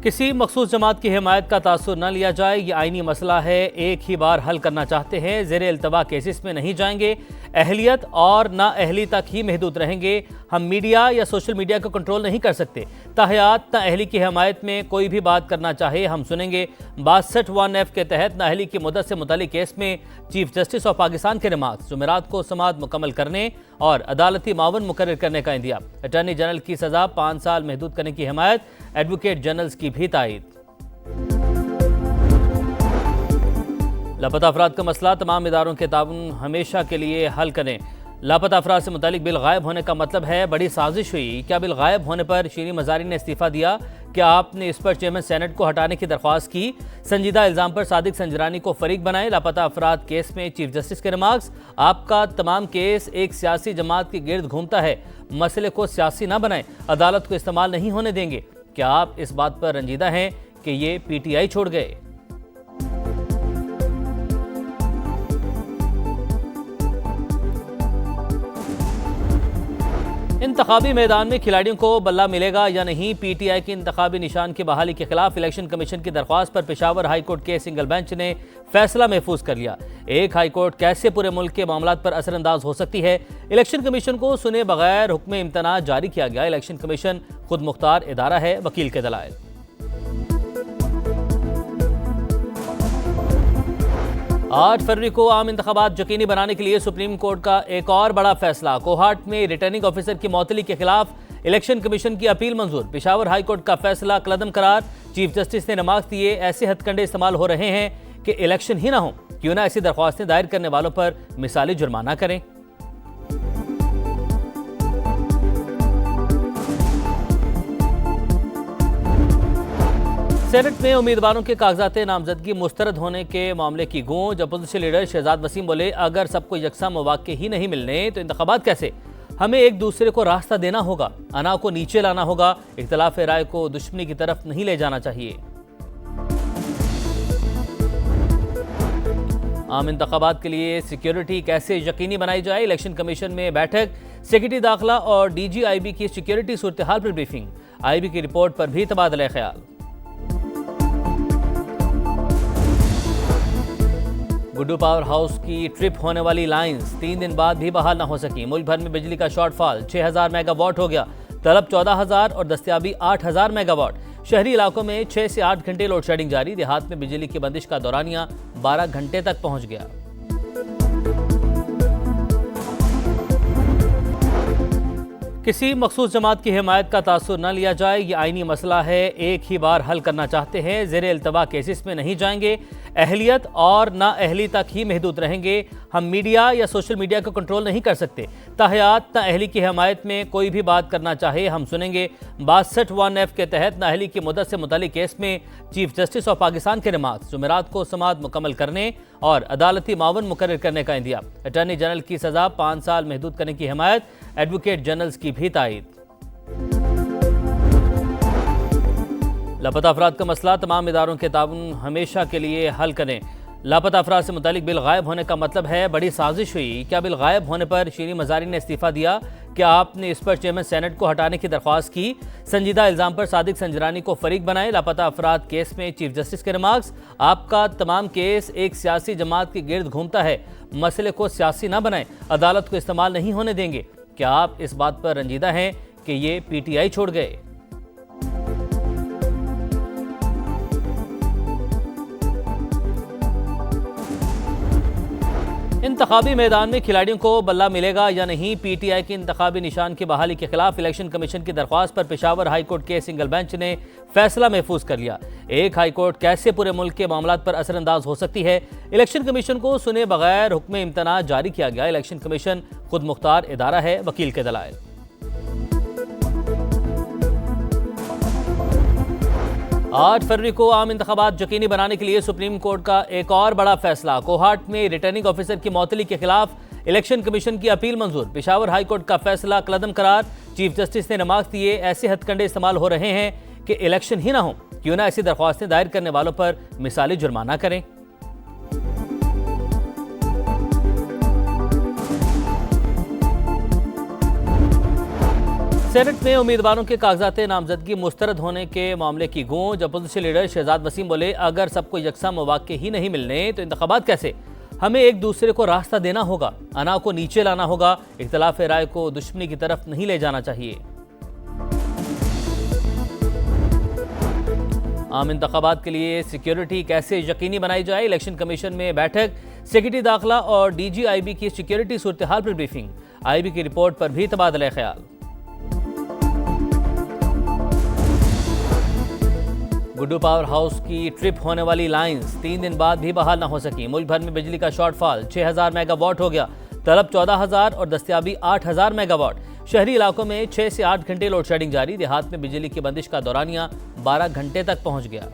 किसी मखसूस जमात की हिमायत का तासुर न लिया जाए, ये आईनी मसला है, एक ही बार हल करना चाहते हैं। ज़ेरे इल्तवा केसेस में नहीं जाएंगे, अहलियत और नाअहली तक ही महदूद रहेंगे। हम मीडिया या सोशल मीडिया को कंट्रोल नहीं कर सकते। ताहयात नाअहली की हिमायत में कोई भी बात करना चाहे हम सुनेंगे। 62(1)F के तहत नाअहली की मुद्दत से मुतालिक केस में चीफ जस्टिस ऑफ पाकिस्तान के रिमार्क्स जुमेरात को समाअत मुकम्मल करने और अदालती मावन मुकर्रर करने का इंदिया। अटॉर्नी जनरल की सजा 5 साल महदूद करने की हिमायत, एडवोकेट जनरल्स की भी तायद। लापता अफराद का मसला, तमाम इदारों के ताउन हमेशा के लिए हल करें। लापता अफराद से मुतालिक बिल गायब होने का मतलब है बड़ी साजिश हुई। क्या बिल गायब होने पर शीरी मजारी ने इस्तीफा दिया? क्या आपने इस पर चेयरमैन सेनेट को हटाने की दरख्वास्त की? संजीदा इल्जाम पर सादिक संजरानी को फरीक बनाए। लापता अफराद केस में चीफ जस्टिस के रिमार्क्स, आपका तमाम केस एक सियासी जमात के गिर्द घूमता है, मसले को सियासी ना बनाएं, अदालत को इस्तेमाल नहीं होने देंगे। क्या आप इस बात पर रंजीदा हैं कि ये पीटीआई छोड़ गए? इंतखाबी मैदान में खिलाड़ियों को बल्ला मिलेगा या नहीं? पीटीआई के इंतखाबी निशान की बहाली के खिलाफ इलेक्शन कमीशन की दरख्वास्त पर पेशावर हाई कोर्ट के सिंगल बेंच ने फैसला महफूज कर लिया। एक हाई कोर्ट कैसे पूरे मुल्क के मामलात पर असरअंदाज हो सकती है? इलेक्शन कमीशन को सुने बगैर हुक्म इम्तना जारी किया गया। इलेक्शन कमीशन खुद मुख्तार इदारा है, वकील के दलाइल। 8 फरवरी को आम इंतखाबात यकीनी बनाने के लिए सुप्रीम कोर्ट का एक और बड़ा फैसला। कोहाट में रिटर्निंग ऑफिसर की मौतली के खिलाफ इलेक्शन कमीशन की अपील मंजूर। पेशावर हाई कोर्ट का फैसला कलदम करार। चीफ जस्टिस ने रिमार्क्स दिए, ऐसे हथकंडे इस्तेमाल हो रहे हैं कि इलेक्शन ही ना हो, क्यों ना ऐसी दरख्वास्तें दायर करने वालों पर मिसाली जुर्माना करें। सेनेट में उम्मीदवारों के कागजात नामजदगी मुस्तरद होने के मामले की गूंज। अपोजिशन लीडर शहजाद वसीम बोले, अगर सबको यकसा मौके ही नहीं मिलने तो इंतखाबात कैसे? हमें एक दूसरे को रास्ता देना होगा, अना को नीचे लाना होगा, इख्तिलाफ राय को दुश्मनी की तरफ नहीं ले जाना चाहिए। आम इंतखाबात के लिए सिक्योरिटी कैसे यकीनी बनाई जाए? इलेक्शन कमीशन में बैठक, सेक्रेटरी दाखिला और DGIB की सिक्योरिटी सूरत हाल पर ब्रीफिंग। IB की रिपोर्ट पर भी तबादला ख्याल। गुड्डू पावर हाउस की ट्रिप होने वाली लाइंस 3 दिन बाद भी बहाल न हो सकी। मुल्क भर में बिजली का शॉर्टफॉल 6000 मेगावाट हो गया। तलब 14000 और दस्तयाबी 8000 मेगावाट। शहरी इलाकों में 6 से 8 घंटे लोड शेडिंग जारी। देहात में बिजली की बंदिश का दौरानिया 12 घंटे तक पहुंच गया। किसी मखसूस जमात की हिमायत का तासुर न लिया जाए, ये आईनी मसला है, एक ही बार हल करना चाहते हैं। ज़ेरे इल्तवा केसेस में नहीं जाएंगे, अहलियत और नाअहली तक ही महदूद रहेंगे। हम मीडिया या सोशल मीडिया को कंट्रोल नहीं कर सकते। ताहयात नाअहली की हिमायत में कोई भी बात करना चाहे हम सुनेंगे। 62(1)F के तहत नाअहली की मुद्दत से मुतालिक केस में चीफ जस्टिस ऑफ पाकिस्तान के रिमार्क्स जुमेरात को समाअत मुकम्मल करने और अदालती मावन मुकर्रर करने का इंदिया। अटॉर्नी जनरल की सजा 5 साल महदूद करने की हिमायत, एडवोकेट जनरल्स की भी तायद। लापता अफराद का मसला, तमाम इदारों के ताउन हमेशा के लिए हल करें। लापता अफराद से मुतालिक बिल गायब होने का मतलब है बड़ी साजिश हुई। क्या बिल गायब होने पर शीरी मजारी ने इस्तीफा दिया? क्या आपने इस पर चेयरमैन सेनेट को हटाने की दरख्वास्त की? संजीदा इल्जाम पर सादिक संजरानी को फरीक बनाए। लापता अफराद केस में चीफ जस्टिस के रिमार्क्स, आपका तमाम केस एक सियासी जमात के गिर्द घूमता है, मसले को सियासी ना बनाएं, अदालत को इस्तेमाल नहीं होने देंगे। क्या आप इस बात पर रंजीदा हैं कि ये पीटीआई छोड़ गए? इंतखाबी मैदान में खिलाड़ियों को बल्ला मिलेगा या नहीं? पीटीआई के इंतखाबी निशान की बहाली के खिलाफ इलेक्शन कमीशन की दरख्वास्त पर पेशावर हाई कोर्ट के सिंगल बेंच ने फैसला महफूज कर लिया। एक हाई कोर्ट कैसे पूरे मुल्क के मामलात पर असरअंदाज हो सकती है? इलेक्शन कमीशन को सुने बगैर हुक्म इम्तना जारी किया गया। इलेक्शन कमीशन खुद मुख्तार इदारा है, वकील के दलाइल। 8 फरवरी को आम इंतखाबात यकीनी बनाने के लिए सुप्रीम कोर्ट का एक और बड़ा फैसला। कोहाट में रिटर्निंग ऑफिसर की मौतली के खिलाफ इलेक्शन कमीशन की अपील मंजूर। पेशावर हाई कोर्ट का फैसला कलदम करार। चीफ जस्टिस ने रिमार्क्स दिए, ऐसे हथकंडे इस्तेमाल हो रहे हैं कि इलेक्शन ही ना हो, क्यों ना ऐसी दरख्वास्तें दायर करने वालों पर मिसाली जुर्माना करें। सेनेट में उम्मीदवारों के कागजात नामजदगी मुस्तरद होने के मामले की गूंज। अपोजिशन लीडर शहजाद वसीम बोले, अगर सबको यकसा मौके ही नहीं मिलने तो इंतखाबात कैसे? हमें एक दूसरे को रास्ता देना होगा, अना को नीचे लाना होगा, इख्तिलाफ राय को दुश्मनी की तरफ नहीं ले जाना चाहिए। आम इंतखाबात के लिए सिक्योरिटी कैसे यकीनी बनाई जाए, इलेक्शन कमीशन में बैठक। सेक्रेटरी दाखिला और DGIB की सिक्योरिटी सूरत हाल पर ब्रीफिंग। IB की रिपोर्ट पर भी तबादला ख्याल। गुड्डू पावर हाउस की ट्रिप होने वाली लाइंस 3 दिन बाद भी बहाल न हो सकी। मुल्क भर में बिजली का शॉर्टफॉल 6000 मेगावाट हो गया। तलब 14000 और दस्तियाबी 8000 मेगावाट। शहरी इलाकों में 6 से 8 घंटे लोड शेडिंग जारी। देहात में बिजली की बंदिश का दौरानिया 12 घंटे तक पहुंच गया।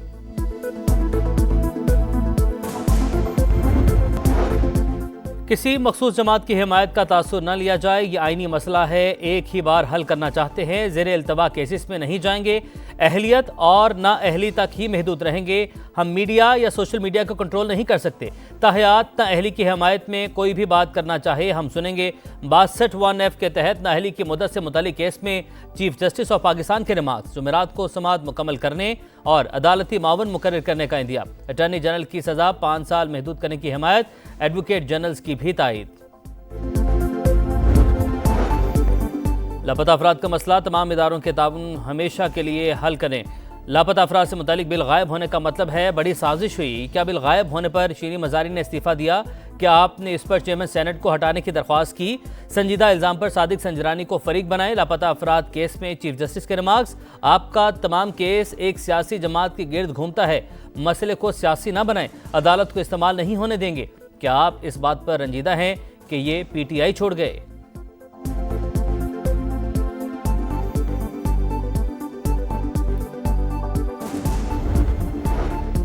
किसी मखसूस जमात की हिमायत का तासुर न लिया जाए, ये आईनी मसला है, एक ही बार हल करना चाहते हैं। ज़ेरे इल्तवा केसेस में नहीं जाएंगे, अहलियत और नाअहली तक ही महदूद रहेंगे। हम मीडिया या सोशल मीडिया को कंट्रोल नहीं कर सकते। ताहयात नाअहली की हिमायत में कोई भी बात करना चाहे हम सुनेंगे। 62(1)F के तहत नाअहली की मुद्दत से मुतालिक केस में चीफ जस्टिस ऑफ पाकिस्तान के रिमार्क्स। जुमेरात को समाअत मुकम्मल करने और अदालती मावन मुकर्रर करने का इंदिया। अटॉर्नी जनरल की सजा 5 साल महदूद करने की हिमायत। एडवोकेट जनरल्स की भी तायद। लापता अफराद का मसला, तमाम इदारों के ताउन हमेशा के लिए हल करें। लापता अफराद से मुतालिक बिल गायब होने का मतलब है बड़ी साजिश हुई। क्या बिल गायब होने पर शीरी मजारी ने इस्तीफा दिया? क्या आपने इस पर चेयरमैन सेनेट को हटाने की दरख्वास्त की? संजीदा इल्जाम पर सादिक संजरानी को फरीक बनाए। लापता अफराद केस में चीफ जस्टिस के रिमार्क्स। आपका तमाम केस एक सियासी जमात के गिर्द घूमता है, मसले को सियासी ना बनाएं, अदालत को इस्तेमाल नहीं होने देंगे। क्या आप इस बात पर रंजीदा हैं कि ये PTI छोड़ गए?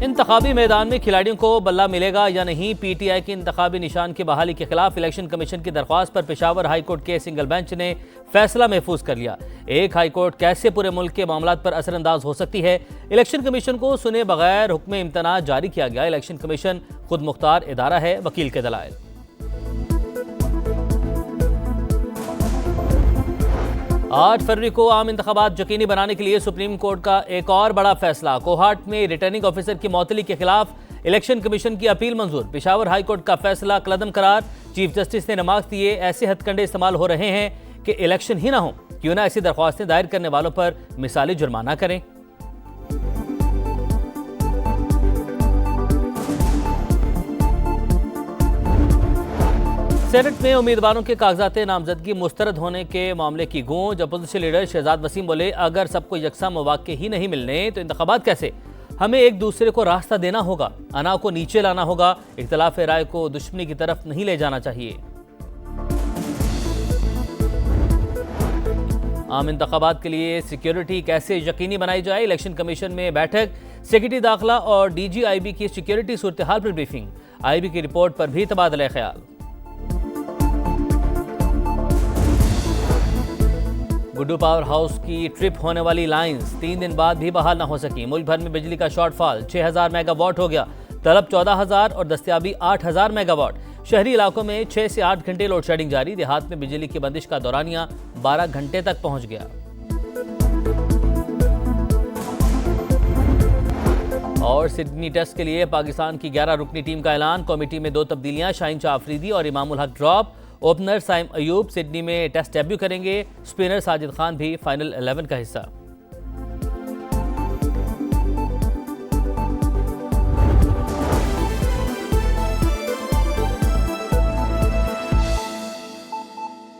इंतखाबी मैदान में खिलाड़ियों को बल्ला मिलेगा या नहीं? PTI के इंतखाबी निशान की बहाली के खिलाफ इलेक्शन कमीशन की दरख्वास्त पर पेशावर हाई कोर्ट के सिंगल बेंच ने फैसला महफूज कर लिया। एक हाई कोर्ट कैसे पूरे मुल्क के मामलात पर असरअंदाज हो सकती है? इलेक्शन कमीशन को सुने बगैर हुक्म इम्तना जारी किया गया। इलेक्शन कमीशन खुद मुख्तार इदारा है, वकील के दलाइल। 8 फरवरी को आम इंतखाबात यकीनी बनाने के लिए सुप्रीम कोर्ट का एक और बड़ा फैसला। कोहाट में रिटर्निंग ऑफिसर की मौतली के खिलाफ इलेक्शन कमीशन की अपील मंजूर। पेशावर हाई कोर्ट का फैसला कलदम करार। चीफ जस्टिस ने रिमार्क्स दिए, ऐसे हथकंडे इस्तेमाल हो रहे हैं कि इलेक्शन ही ना हो। क्यों ना ऐसी दरख्वास्तें दायर करने वालों पर मिसाली जुर्माना करें। सेनेट में उम्मीदवारों के कागजात नामजदगी मुस्तरद होने के मामले की गूंज। अपोजिशन लीडर शहजाद वसीम बोले, अगर सबको यकसा मौके ही नहीं मिलने तो इंतखाबात कैसे? हमें एक दूसरे को रास्ता देना होगा, अना को नीचे लाना होगा, इख्तिलाफ राय को दुश्मनी की तरफ नहीं ले जाना चाहिए। आम इंतखाबात के लिए सिक्योरिटी कैसे यकीनी बनाई जाए, इलेक्शन कमीशन में बैठक। सेक्रेटरी दाखिला और DGIB की सिक्योरिटी सूरत हाल पर ब्रीफिंग। IB की रिपोर्ट पर भी तबादला ख्याल। गुड्डू पावर हाउस की ट्रिप होने वाली लाइंस 3 दिन बाद भी बहाल न हो सकी। मुल्क भर में बिजली का शॉर्टफॉल 6000 मेगावाट हो गया। तलब 14000 और दस्तियाबी 8000 मेगावाट। शहरी इलाकों में 6 से 8 घंटे लोड शेडिंग जारी। देहात में बिजली की बंदिश का दौरानिया 12 घंटे तक पहुंच गया। और सिडनी टेस्ट के लिए पाकिस्तान की 11 रुकनी टीम का ऐलान। कमेटी में 2 तब्दीलियां, शाहीन शाह अफरीदी और Imamul Haq drop. Opener Saim Ayub Sydney में टेस्ट डेब्यू करेंगे। स्पिनर साजिद खान भी फाइनल 11 का हिस्सा।